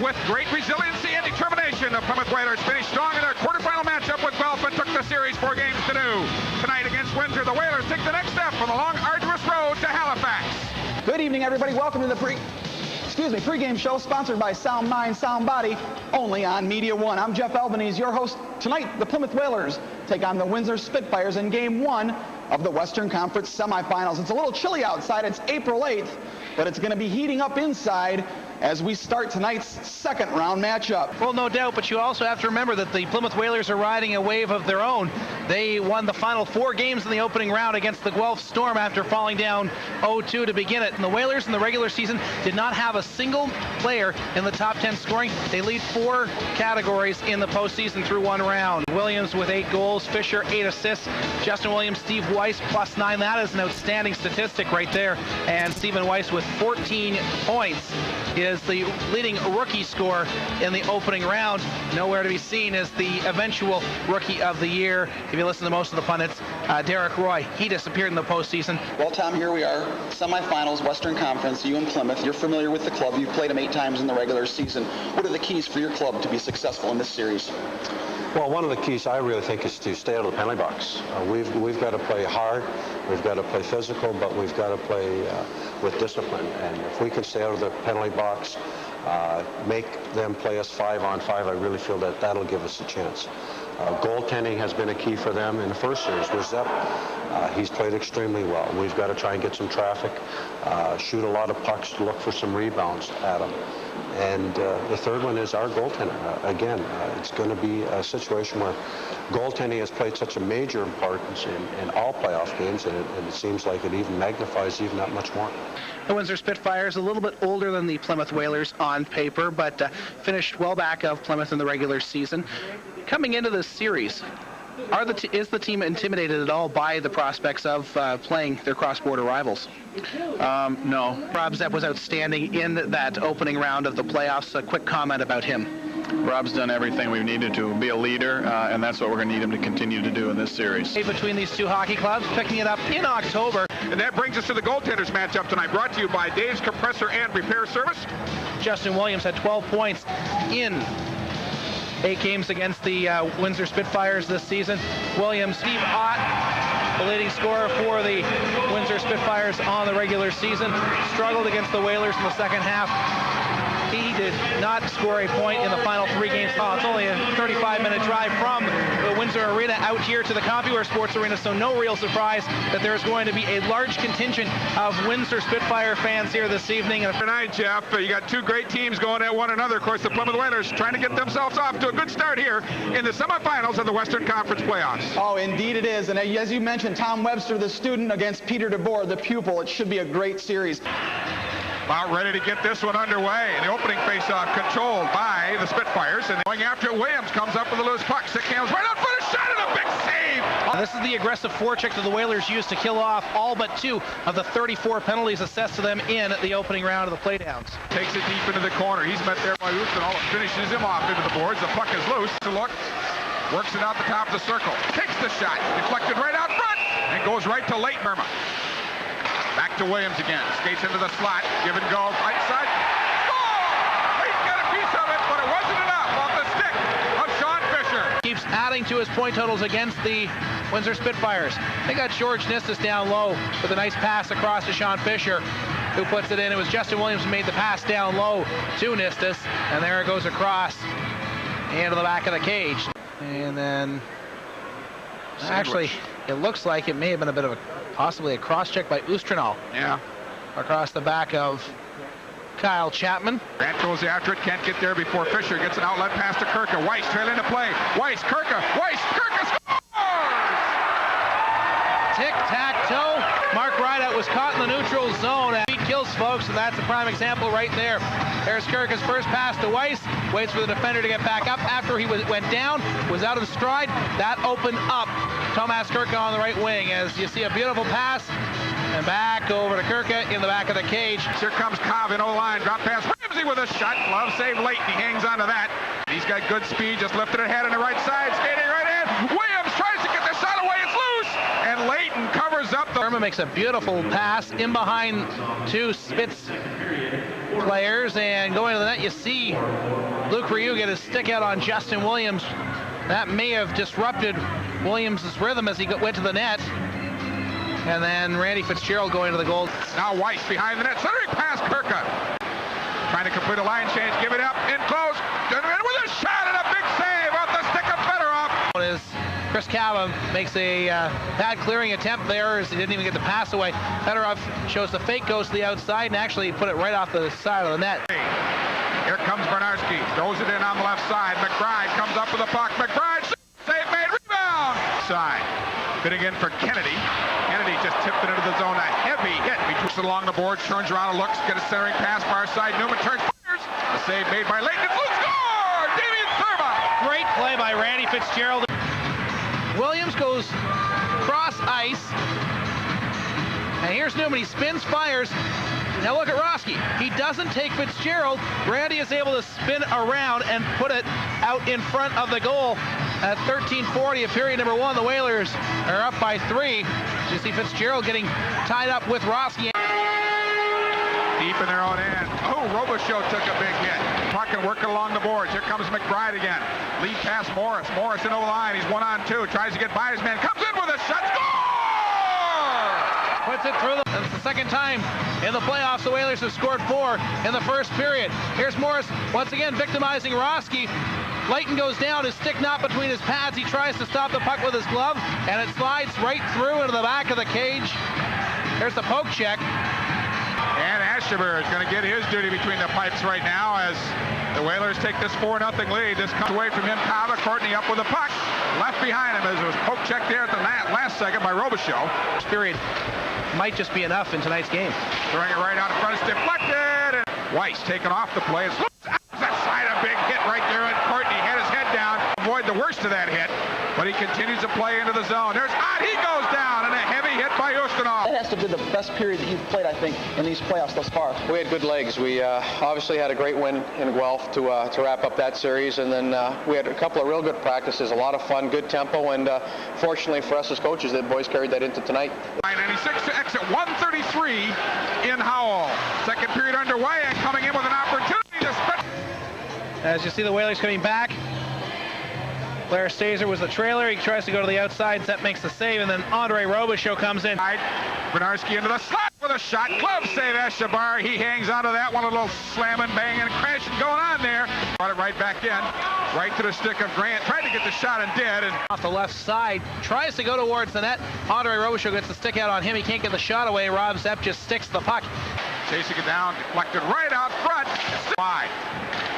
With great resiliency and determination, the Plymouth Whalers finished strong in their quarterfinal matchup with Guelph and took the series 4 games to 2. Tonight against Windsor, the Whalers take the next step on the long, arduous road to Halifax. Good evening, everybody. Welcome to the pregame show sponsored by Sound Mind, Sound Body, only on Media One. I'm Jeff Albanese, your host. Tonight, the Plymouth Whalers take on the Windsor Spitfires in Game 1 of the Western Conference semifinals. It's a little chilly outside. It's April 8th, but it's going to be heating up inside as we start tonight's second round matchup. Well, no doubt, but you also have to remember that the Plymouth Whalers are riding a wave of their own. They won the final 4 games in the opening round against the Guelph Storm after falling down 0-2 to begin it. And the Whalers in the regular season did not have a single player in the top 10 scoring. They lead 4 categories in the postseason through 1 round. Williams with 8 goals, Fisher 8 assists, Justin Williams, Steve Weiss +9. That is an outstanding statistic right there. And Stephen Weiss with 14 points is the leading rookie scorer in the opening round. Nowhere to be seen is the eventual Rookie of the Year. If you listen to most of the pundits, Derek Roy, he disappeared in the postseason. Well, Tom, here we are, semifinals, Western Conference, you and Plymouth. You're familiar with the club. You've played them 8 times in the regular season. What are the keys for your club to be successful in this series? Well, one of the keys I really think is to stay out of the penalty box. We've got to play hard, we've got to play physical, but we've got to play with discipline. And if we can stay out of the penalty box, make them play us 5-on-5, I really feel that that'll give us a chance. Goaltending has been a key for them in the first series. Was Zepp, he's played extremely well. We've got to try and get some traffic, shoot a lot of pucks, look for some rebounds at them. And the third one is our goaltender. Again, it's going to be a situation where goaltending has played such a major importance in all playoff games, and it seems like it even magnifies even that much more. The Windsor Spitfires a little bit older than the Plymouth Whalers on paper, but finished well back of Plymouth in the regular season. Coming into this series, is the team intimidated at all by the prospects of playing their cross-border rivals? No. Rob Zepp was outstanding in that opening round of the playoffs. A quick comment about him. Rob's done everything we've needed to be a leader, and that's what we're going to need him to continue to do in this series. Between these 2 hockey clubs, picking it up in October. And that brings us to the goaltenders matchup tonight, brought to you by Dave's Compressor and Repair Service. Justin Williams had 12 points in 8 games against the Windsor Spitfires this season. Williams, Steve Ott, the leading scorer for the Windsor Spitfires on the regular season, struggled against the Whalers in the second half. He did not score a point in the final 3 games. It's only a 35-minute drive from the Windsor Arena out here to the CompuWare Sports Arena, so no real surprise that there's going to be a large contingent of Windsor Spitfire fans here this evening. And tonight, Jeff, you got 2 great teams going at one another. Of course, the Plymouth Whalers trying to get themselves off to a good start here in the semifinals of the Western Conference playoffs. Oh, indeed it is. And as you mentioned, Tom Webster, the student, against Peter DeBoer, the pupil. It should be a great series. About ready to get this one underway. The opening faceoff controlled by the Spitfires, and going after it, Williams comes up with a loose puck. Sick hands right out for the shot and a big save. This is the aggressive forecheck that the Whalers used to kill off all but 2 of the 34 penalties assessed to them in the opening round of the playdowns. Takes it deep into the corner. He's met there by Ustinol. Finishes him off into the boards. The puck is loose. To look, works it out the top of the circle. Takes the shot, deflected right out front, and goes right to Leighton Irma. Back to Williams again. Skates into the slot. Give and go. Right side. Score! Leighton got a piece of it, but it wasn't enough off the stick of Sean Fisher. Keeps adding to his point totals against the Windsor Spitfires. They got George Nistis down low with a nice pass across to Sean Fisher, who puts it in. It was Justin Williams who made the pass down low to Nistis, and there it goes across into the back of the cage. And then, actually, it looks like it may have been a bit of possibly a cross-check by Ustrinol. Yeah. Across the back of Kyle Chapman. Grant goes after it, can't get there before Fisher gets an outlet pass to Kirka. Weiss trailing to play. Weiss, Kirka scores! Tic-tac-toe. Mark Rideout was caught in the neutral zone. He kills folks, and that's a prime example right there. There's Kirka's first pass to Weiss. Waits for the defender to get back up after he went down, was out of stride. That opened up Tomas Kirka on the right wing as you see a beautiful pass. And back over to Kirka in the back of the cage. Here comes Cobb in O-line. Drop pass. Ramsey with a shot. Glove save Leighton. He hangs on to that. He's got good speed. Just lifted it head on the right side. Skating right in. Williams tries to get the shot away. It's loose. And Leighton covers up the... Irma makes a beautiful pass in behind 2 Spits players, and going to the net, you see Luke Ryu get his stick out on Justin Williams. That may have disrupted Williams' rhythm as he went to the net. And then Randy Fitzgerald going to the goal. Now Weiss behind the net, centering pass Kirka. Trying to complete a line change, give it up, in close, with a shot and a big save off the stick of Fedorov. As Chris Cava makes a bad clearing attempt there as he didn't even get the pass away. Fedorov shows the fake, goes to the outside, and actually put it right off the side of the net. Here comes Bernarski, throws it in on the left side. McBride comes up with the puck. McBride, save made, rebound! Side, fitting in for Kennedy. Kennedy just tipped it into the zone. A heavy hit. He twists it along the board, turns around and looks, get a centering pass far side. Newman turns, fires. The save made by Leighton. It's loose, score! Damian Serva! Great play by Randy Fitzgerald. Williams goes cross ice. And here's Newman. He spins, fires. Now look at Roski. He doesn't take Fitzgerald. Randy is able to spin around and put it out in front of the goal. At 13:40 of period number 1, the Whalers are up by 3. You see Fitzgerald getting tied up with Roski. Deep in their own end. Oh, Robichaud took a big hit. Puck and working along the boards. Here comes McBride again. Lead pass Morris. Morris in over the line. He's 1-on-2. Tries to get by his man. Comes in with a shot. Score! Puts it through. That's the second time in the playoffs the Whalers have scored 4 in the first period. Here's Morris once again victimizing Roski. Leighton goes down, his stick not between his pads. He tries to stop the puck with his glove, and it slides right through into the back of the cage. There's the poke check. And Asheber is going to get his duty between the pipes right now as the Whalers take this 4-0 lead. This comes away from him. Cava, Courtney up with the puck. Left behind him as it was poke check there at the last second by Robichaud. This period might just be enough in tonight's game. Throwing it right out in front, it's deflected. And Weiss taking off the play. It's that side, a big hit right there, and Courtney had his head down. Avoid the worst of that hit, but he continues to play into the zone. There's he goes down, and a heavy hit by Ustinov. That has to be the best period that you've played, I think, in these playoffs thus far. We had good legs. We obviously had a great win in Guelph to wrap up that series, and then we had a couple of real good practices, a lot of fun, good tempo, and fortunately for us as coaches, the boys carried that into tonight. 96 to exit 133 in Howell. Second period underway, and coming in with an opportunity to spin. As you see the Whalers coming back, Blair Stazer was the trailer. He tries to go to the outside. Zep makes the save, and then Andre Robichaud comes in. Bernarski into the slot with a shot. Glove save, Escobar. He hangs onto that one. A little slamming, banging, crashing going on there. Brought it right back in. Right to the stick of Grant. Tried to get the shot and did. And off the left side. Tries to go towards the net. Andre Robichaud gets the stick out on him. He can't get the shot away. Rob Zep just sticks the puck. Chasing it down. Deflected right out front. Wide.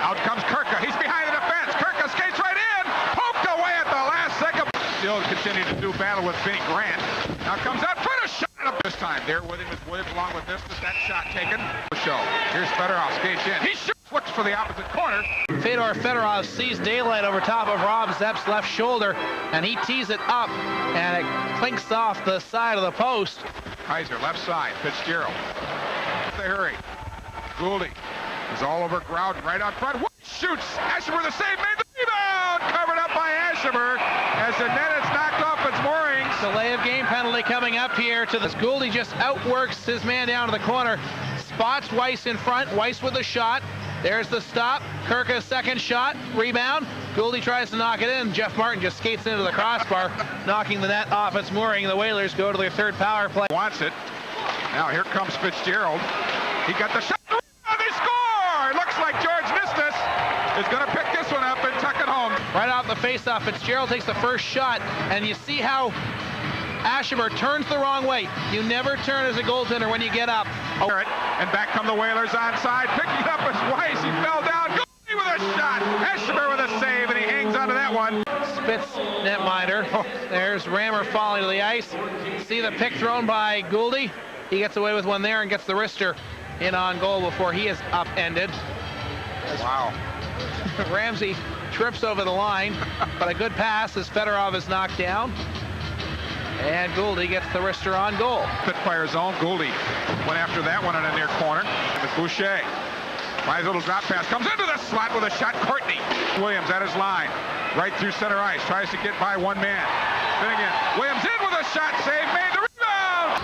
Out comes Kirka. He's behind the defense. Kirka skates right in. Poked away at the last second. Still continuing to do battle with Vinny Grant. Now comes out front. A shot up this time. There with him is Williams along with this. That shot taken. Show. Here's Fedorov. Skates in. He shoots. Looks for the opposite corner. Fedor Fedorov sees daylight over top of Rob Zepp's left shoulder, and he tees it up, and it clinks off the side of the post. Kaiser, left side. Fitzgerald. The hurry. Gouldy is all over Groudon right out front. Shoots. Asheber the save, made the rebound. Covered up by Asheber as the net is knocked off its moorings. Delay of game penalty coming up here to this. Gouldy just outworks his man down to the corner. Spots Weiss in front. Weiss with a shot. There's the stop. Kirka's second shot. Rebound. Gouldy tries to knock it in. Jeff Martin just skates into the crossbar, knocking the net off its mooring. The Whalers go to their third power play. Wants it. Now here comes Fitzgerald. He got the shot. They score! It looks like George Nistus is going to pick this one up and tuck it home. Right off the faceoff, Fitzgerald takes the first shot, and you see how Asheber turns the wrong way. You never turn as a goaltender when you get up. And back come the Whalers onside. Picking it up as Weiss. He fell down. Gouldy with a shot. Asheber with a save, and he hangs onto that one. Spitz netminder. There's Rammer falling to the ice. See the pick thrown by Gouldy. He gets away with one there and gets the wrister in on goal before he is upended. Wow. Ramsey trips over the line, but a good pass as Fedorov is knocked down. And Gouldy gets the wrister on goal. Spitfire zone. Gouldy went after that one in a near corner. With Boucher. Tries a little drop pass. Comes into the slot with a shot. Courtney. Williams at his line. Right through center ice. Tries to get by one man. Finnegan. Williams in with a shot. Save made. The rebound.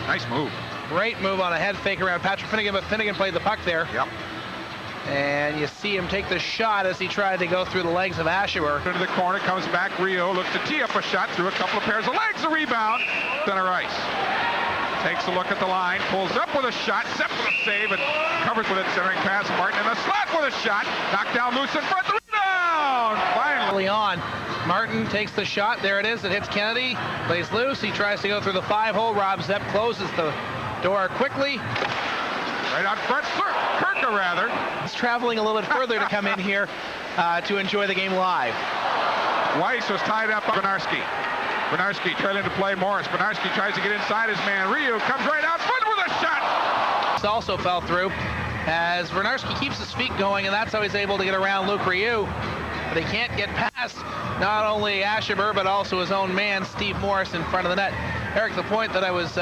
Nice move. Great move on a head fake around Patrick Finnegan, but Finnegan played the puck there. Yep. And you see him take the shot as he tried to go through the legs of Ashemer. Into the corner, comes back. Rio looks to tee up a shot through a couple of pairs of legs. A rebound. Center ice. Takes a look at the line, pulls up with a shot, Sepp with a save, and covers with it, centering pass. Martin in the slot with a shot, knocked down loose in front, the rebound! Finally. Early on, Martin takes the shot. There it is. It hits Kennedy, plays loose. He tries to go through the 5-hole. Rob Zepp closes the door quickly. Right out front, Kirka rather. He's traveling a little bit further to come in here to enjoy the game live. Weiss was tied up by Benarski. Benarski trailing to play Morris. Benarski tries to get inside his man. Ryu comes right out front with a shot. This also fell through as Benarski keeps his feet going, and that's how he's able to get around Luke Ryu. But he can't get past not only Ashemer, but also his own man, Steve Morris, in front of the net. Eric, the point that I was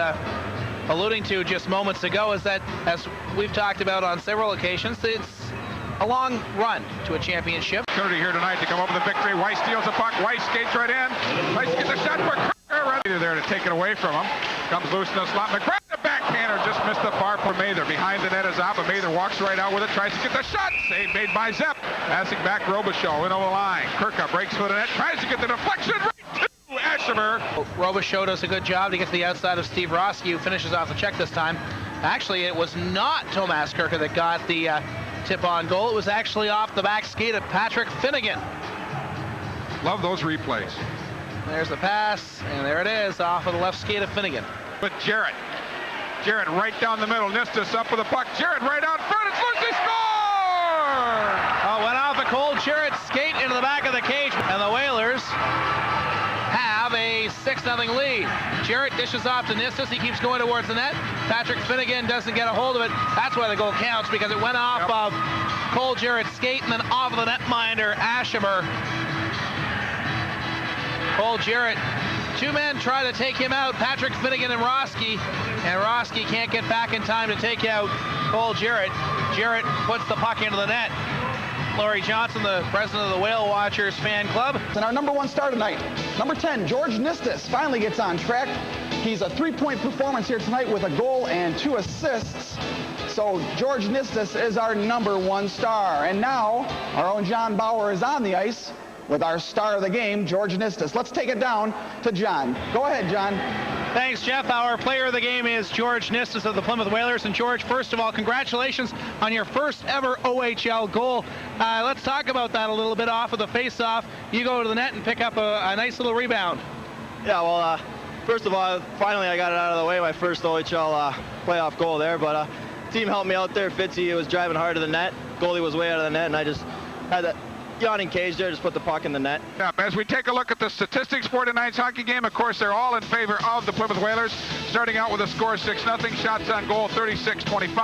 alluding to just moments ago is that, as we've talked about on several occasions, it's a long run to a championship. Opportunity here tonight to come up with a victory. Weiss steals a puck. Weiss skates right in. Weiss gets a shot for Kirka. Right there to take it away from him. Comes loose in the slot. McGrath, the backhander, just missed the bar for Mather. Behind the net is out, but Mather walks right out with it. Tries to get the shot. Save made by Zepp. Passing back Robichaud in over the line. Kirka breaks for the net. Tries to get the deflection right to Ashemer. Robichaud does a good job to get to the outside of Steve Roski, who finishes off the check this time. Actually, it was not Tomas Kirka that got the tip-on goal. It was actually off the back skate of Patrick Finnegan. Love those replays. There's the pass, and there it is, off of the left skate of Finnegan. But Jarrett right down the middle. Nistis up with the puck. Jarrett right out front. It's loose. They score! Oh, went off a cold Jarrett skate into the back of the cage, and the Whalers have a 6-0 lead. Jarrett dishes off to Nistis. He keeps going towards the net. Patrick Finnegan doesn't get a hold of it. That's why the goal counts, because it went off of Cole Jarrett's skate and then off of the netminder, Ashemer. Cole Jarrett, two men try to take him out, Patrick Finnegan and Roski can't get back in time to take out Cole Jarrett. Jarrett puts the puck into the net. Laurie Johnson, the president of the Whale Watchers fan club. And our number one star tonight, number 10, George Nistis, finally gets on track. He's a 3-point performance here tonight with a goal and 2 assists. So George Nistis is our number one star. And now our own John Bauer is on the ice with our star of the game, George Nistis. Let's take it down to John. Go ahead, John. Thanks, Jeff. Our player of the game is George Nistis of the Plymouth Whalers. And George, first of all, congratulations on your first ever OHL goal. Let's talk about that a little bit. Off of the face-off, you go to the net and pick up a nice little rebound. Yeah, well, first of all, finally I got it out of the way, my first OHL playoff goal there. But team helped me out there. Fitzy was driving hard to the net. Goalie was way out of the net, and I just had that yawning cage there, just put the puck in the net. Yeah, as we take a look at the statistics for tonight's hockey game, of course, they're all in favor of the Plymouth Whalers. Starting out with a score 6-0, shots on goal 36-25.